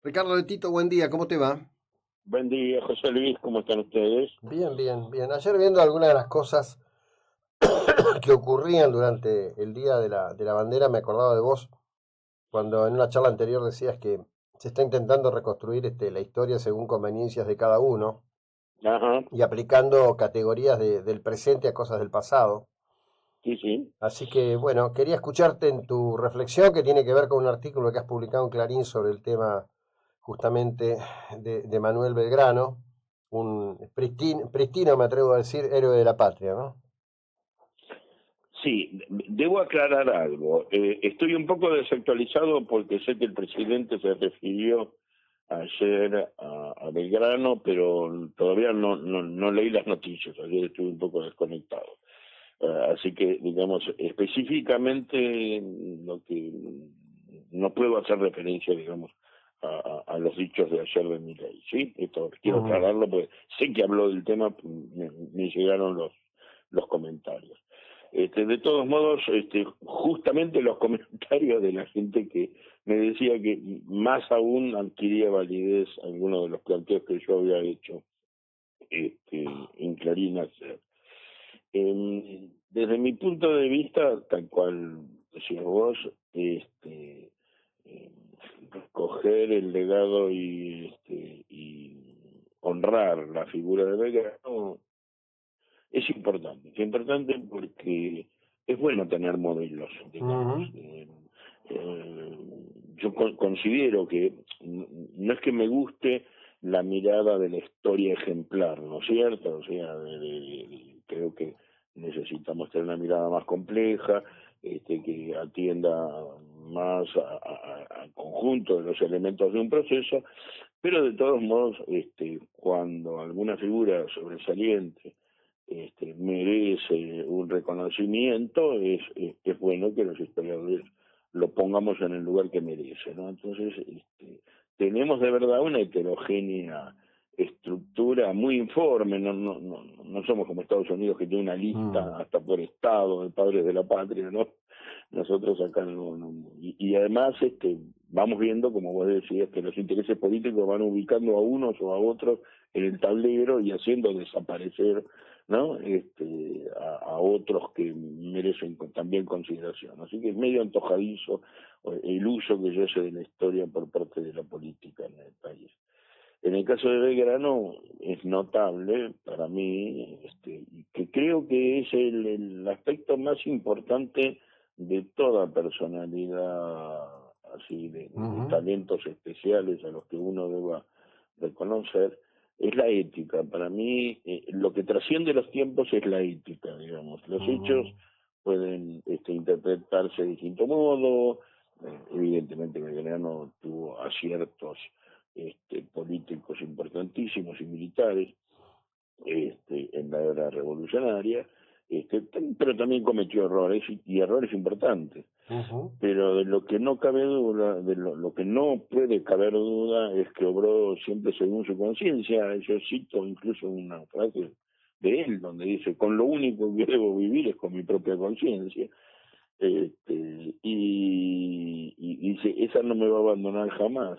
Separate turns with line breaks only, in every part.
Ricardo de Tito, buen día, ¿cómo te va?
Buen día, José Luis, ¿cómo están ustedes?
Bien, bien, bien. Ayer viendo algunas de las cosas que ocurrían durante el Día de la Bandera, me acordaba de vos cuando en una charla anterior decías que se está intentando reconstruir la historia según conveniencias de cada uno
Ajá,
y aplicando categorías del presente a cosas del pasado.
sí, sí.
Así que, bueno, quería escucharte en tu reflexión que tiene que ver con un artículo que has publicado en Clarín sobre el tema justamente de Manuel Belgrano, un pristino, me atrevo a decir, héroe de la patria, ¿no?
Sí, debo aclarar algo. Estoy un poco desactualizado porque sé que el presidente se refirió ayer a Belgrano, pero todavía no leí las noticias. Ayer estuve un poco desconectado. Así que, digamos, específicamente lo que no puedo hacer referencia, digamos, a los dichos de ayer de Milei, ¿sí? Esto quiero
Ujú.
aclararlo porque sé que habló del tema, me llegaron los comentarios. De todos modos, justamente los comentarios de la gente que me decía que más aún adquiría validez algunos de los planteos que yo había hecho en Clarín ayer. Desde mi punto de vista, tal cual decías vos, eh, coger el legado y honrar la figura de Belgrano es importante porque es bueno tener modelos, digamos.
Ujú.
Eh, yo considero que no es que me guste la mirada de la historia ejemplar, ¿no es cierto? O sea, creo que necesitamos tener una mirada más compleja, que atienda más al conjunto de los elementos de un proceso, pero de todos modos, cuando alguna figura sobresaliente merece un reconocimiento, es bueno que los historiadores lo pongamos en el lugar que merece, ¿no? Entonces, tenemos de verdad una heterogénea estructura muy informe, no somos como Estados Unidos que tiene una
Mm.
lista hasta por estado de padres de la patria, ¿no? Nosotros acá y además vamos viendo, como vos decías, que los intereses políticos van ubicando a unos o a otros en el tablero y haciendo desaparecer, ¿no? A otros que merecen también consideración. Así que es medio antojadizo el uso que yo sé de la historia por parte de la política en el país. En el caso de Belgrano es notable para mí, y que creo que es el aspecto más importante de toda personalidad así de
Ujú.
talentos especiales a los que uno deba reconocer, es la ética. Para mí, lo que trasciende los tiempos es la ética, digamos. Los hechos
Ujú.
pueden interpretarse de distinto modo. Evidentemente, Belgrano tuvo aciertos políticos importantísimos y militares en la era revolucionaria, pero también cometió errores y errores importantes.
Ujú.
Pero de lo que no cabe duda, lo que no puede caber duda es que obró siempre según su conciencia. Yo cito incluso una frase de él donde dice: con lo único que debo vivir es con mi propia conciencia. Y dice, esa no me va a abandonar jamás.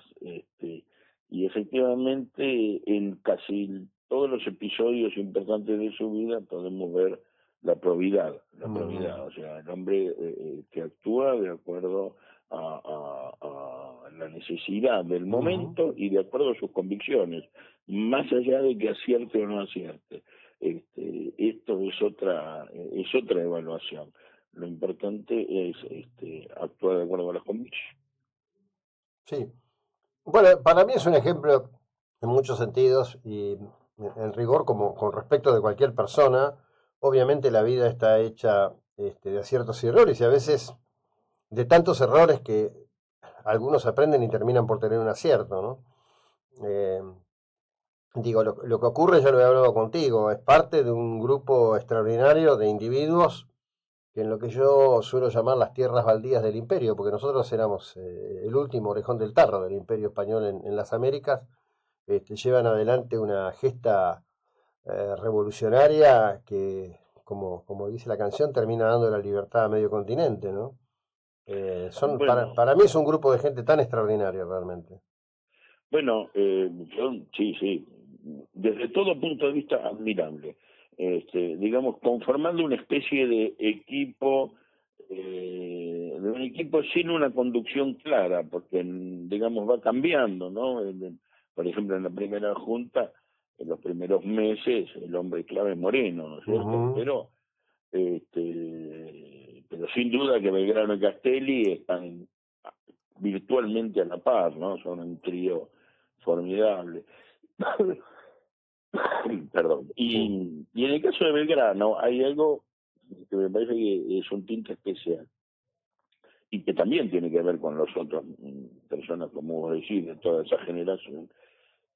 Y efectivamente, en casi todos los episodios importantes de su vida podemos ver la
Ujú.
probidad, o sea, el hombre que actúa de acuerdo a la necesidad del
Ujú.
momento y de acuerdo a sus convicciones, más allá de que acierte o no acierte. Esto es otra evaluación. Lo importante es actuar de acuerdo a las convicciones.
Sí. Bueno, para mí es un ejemplo en muchos sentidos y en rigor como con respecto de cualquier persona. Obviamente la vida está hecha de aciertos y errores y a veces de tantos errores que algunos aprenden y terminan por tener un acierto, ¿no? Eh, Digo, lo que ocurre, ya lo he hablado contigo, es parte de un grupo extraordinario de individuos que en lo que yo suelo llamar las tierras baldías del imperio, porque nosotros éramos el último orejón del tarro del imperio español en las Américas, llevan adelante una gesta revolucionaria que, como dice la canción, termina dando la libertad a medio continente, ¿no?
Bueno,
Para mí es un grupo de gente tan extraordinaria realmente.
Bueno, sí, desde todo punto de vista admirable. Digamos, conformando una especie de un equipo sin una conducción clara, porque, digamos, va cambiando, ¿no? Por ejemplo, en la primera junta, en los primeros meses, el hombre clave es Moreno, ¿no es cierto?
Ujú.
Pero sin duda que Belgrano y Castelli están virtualmente a la par, ¿no? Son un trío formidable. Perdón.
Sí.
Y en el caso de Belgrano hay algo que me parece que es un tinte especial y que también tiene que ver con los otros personas, como vos decís, de toda esa generación,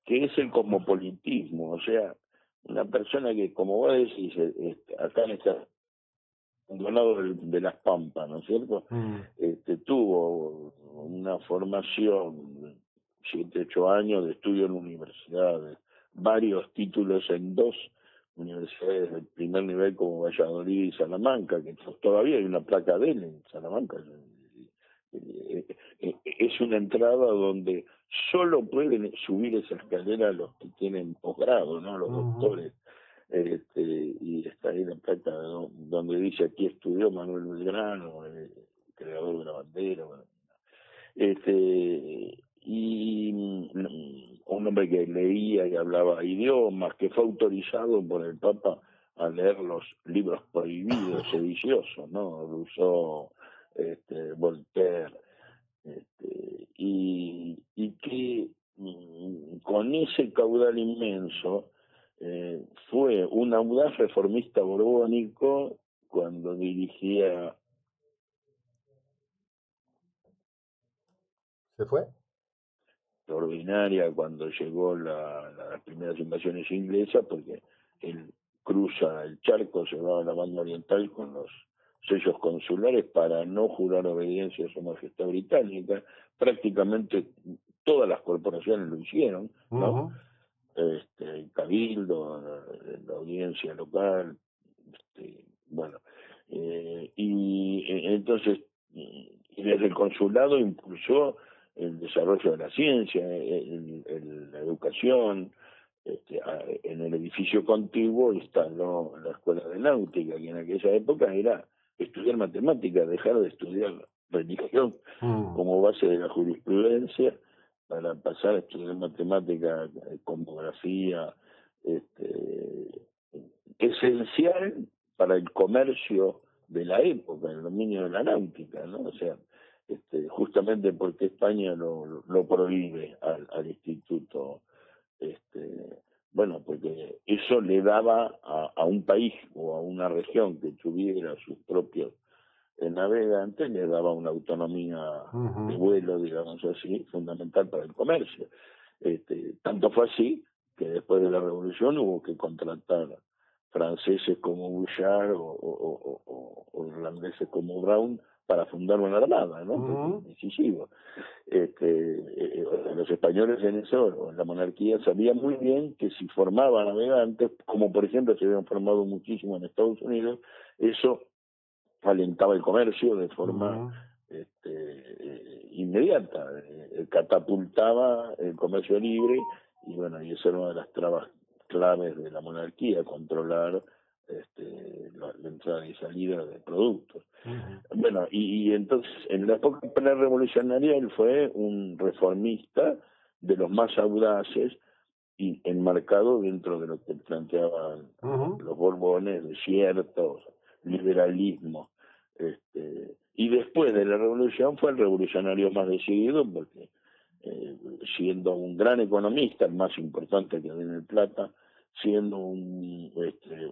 que es el cosmopolitismo. O sea, una persona que, como vos decís, acá en esta lado de las Pampas, ¿no es cierto?
Mm.
Tuvo una formación, 7, 8 años de estudio en universidades, varios títulos en dos universidades de primer nivel como Valladolid y Salamanca, que todavía hay una placa de él en Salamanca. Es una entrada donde solo pueden subir esa escalera los que tienen posgrado, ¿no? Los
Ujú.
doctores. Y está ahí la placa donde dice: aquí estudió Manuel Belgrano, creador de la bandera. Bueno. Y un hombre que leía y hablaba idiomas, que fue autorizado por el Papa a leer los libros prohibidos, sediciosos, ¿no? Rousseau, Voltaire, y que con ese caudal inmenso fue un audaz reformista borbónico cuando dirigía
¿Se fue?
ordinaria, cuando llegó las primeras invasiones inglesas, porque él cruza el charco, se va a la banda oriental con los sellos consulares para no jurar obediencia a su majestad británica. Prácticamente todas las corporaciones lo hicieron, ¿no?
Ujú.
El cabildo, la audiencia local, bueno, entonces, y desde el consulado impulsó el desarrollo de la ciencia, la educación. En el edificio contiguo instaló la escuela de náutica, que en aquella época era estudiar matemáticas, dejar de estudiar religión
Mm.
como base de la jurisprudencia para pasar a estudiar matemática, cosmografía, esencial para el comercio de la época, el dominio de la náutica, ¿no? O sea, justamente porque España lo prohíbe al instituto, bueno, porque eso le daba a un país o a una región que tuviera sus propios navegantes, le daba una autonomía de
Ujú.
vuelo, digamos así, fundamental para el comercio. Tanto fue así que después de la revolución hubo que contratar franceses como Bouchard o irlandeses como Brown para fundar una armada, ¿no? Porque
Ujú.
es decisivo. Los españoles en eso, o en la monarquía, sabían muy bien que si formaban navegantes, como por ejemplo se habían formado muchísimo en Estados Unidos, eso alentaba el comercio de forma
Ujú.
inmediata, catapultaba el comercio libre, y bueno, y esa era una de las trabas claves de la monarquía, controlar la entrada y salida de productos.
Ujú.
Bueno, y entonces en la época prerevolucionaria él fue un reformista de los más audaces y enmarcado dentro de lo que planteaban
Ujú.
los Borbones, de cierto liberalismo. Y después de la revolución fue el revolucionario más decidido, porque siendo un gran economista, el más importante que había en el Plata, siendo un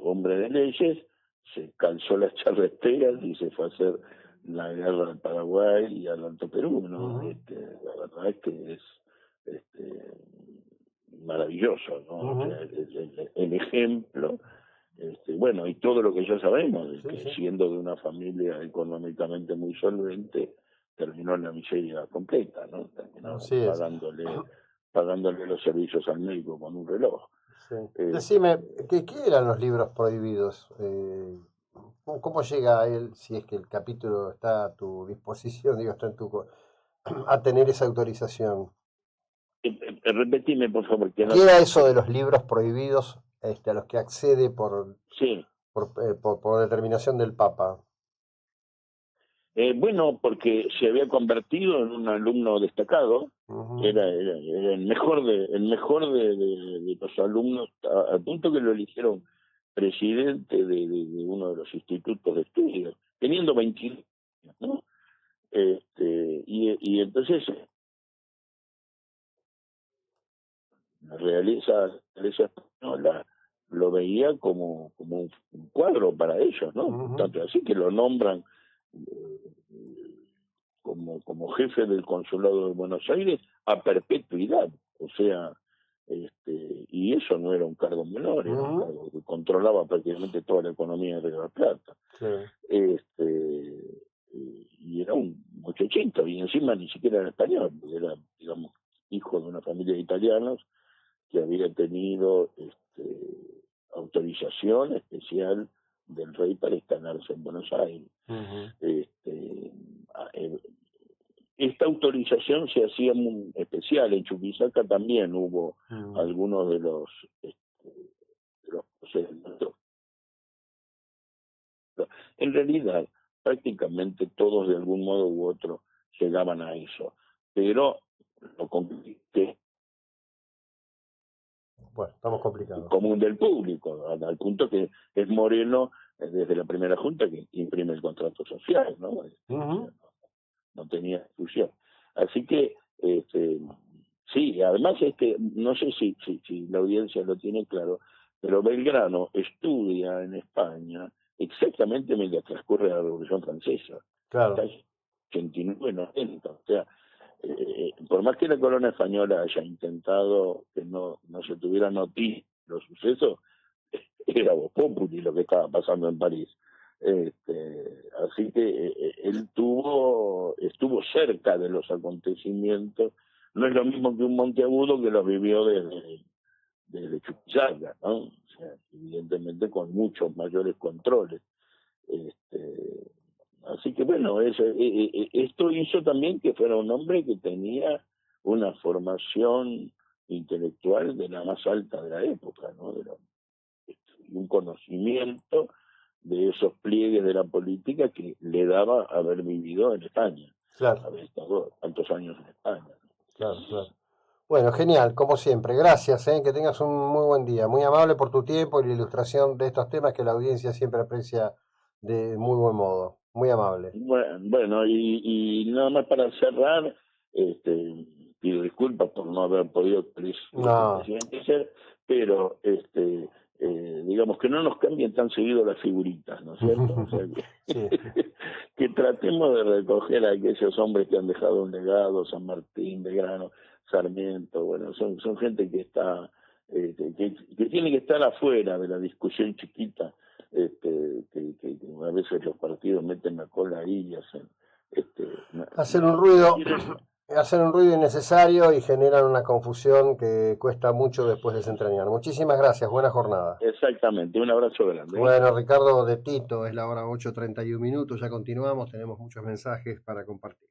hombre de leyes, se calzó las charreteras y se fue a hacer la guerra al Paraguay y al Alto Perú, ¿no?
Ujú.
La verdad es que es este, maravilloso, ¿no? O
Ujú.
sea, el ejemplo, bueno, y todo lo que ya sabemos, de
Sí,
que
sí.
siendo de una familia económicamente muy solvente, terminó en la miseria completa, ¿no? Terminó
Así es.
pagándole los servicios al médico con un reloj.
Sí.
Este,
Decime, ¿qué eran los libros prohibidos? ¿Cómo llega a él, si es que el capítulo está a tu disposición, digo, está en tu, a tener esa autorización?
Repetime, por favor. Que no...
¿Qué era eso de los libros prohibidos a los que accede
Sí.
por determinación del Papa?
Bueno, porque se había convertido en un alumno destacado,
Uh-huh.
era el mejor de los alumnos, al punto que lo eligieron presidente de uno de los institutos de estudio, teniendo 22 años, ¿no? Y entonces la realeza española lo veía como un cuadro para ellos, ¿no?
Uh-huh.
Tanto así que lo nombran como jefe del consulado de Buenos Aires a perpetuidad, o sea, y eso no era un cargo menor, era un cargo que controlaba prácticamente toda la economía de La Plata. Sí. Y era un muchachito, y encima ni siquiera era español, era, digamos, hijo de una familia de italianos que había tenido autorización especial del rey para instalarse en Buenos Aires. Uh-huh. Esta autorización se hacía muy especial. En Chuquisaca también hubo algunos de los procedimientos. En realidad, prácticamente todos de algún modo u otro llegaban a eso, pero lo compliqué.
Bueno, estamos complicados.
Común del público, al punto que es Moreno, desde la primera junta, que imprime el contrato social, ¿no? Uh-huh. No tenía discusión. Así que, sí, además no sé si la audiencia lo tiene claro, pero Belgrano estudia en España exactamente mientras transcurre la Revolución Francesa.
Claro.
89, 90, o sea, por más que la corona española haya intentado que no se tuviera noticia de los sucesos, era Vox Populi lo que estaba pasando en París. Así que él estuvo cerca de los acontecimientos. No es lo mismo que un Monteagudo que los vivió desde Chuquisaca, ¿no? O sea, evidentemente con muchos mayores controles. Así que bueno, esto hizo también que fuera un hombre que tenía una formación intelectual de la más alta de la época, ¿no? Un conocimiento de esos pliegues de la política que le daba haber vivido en España.
Claro.
Haber estado tantos años en España.
Claro, claro. Bueno, genial, como siempre. Gracias, que tengas un muy buen día. Muy amable por tu tiempo y la ilustración de estos temas que la audiencia siempre aprecia de muy buen modo. Muy amable.
Bueno, y nada más para cerrar, pido disculpas por no haber podido ser, pero digamos que no nos cambien tan seguido las figuritas, ¿no es cierto? O sea, que tratemos de recoger a aquellos hombres que han dejado un legado, San Martín, Belgrano, Sarmiento, bueno, son gente que está que tiene que estar afuera de la discusión chiquita, que a veces los partidos meten la cola ahí y hacen
hacen un ruido innecesario y generan una confusión que cuesta mucho después desentrañar. Muchísimas gracias, buena jornada.
Exactamente, un abrazo grande.
Bueno, Ricardo de Tito, es la hora 8:31, ya continuamos, tenemos muchos mensajes para compartir.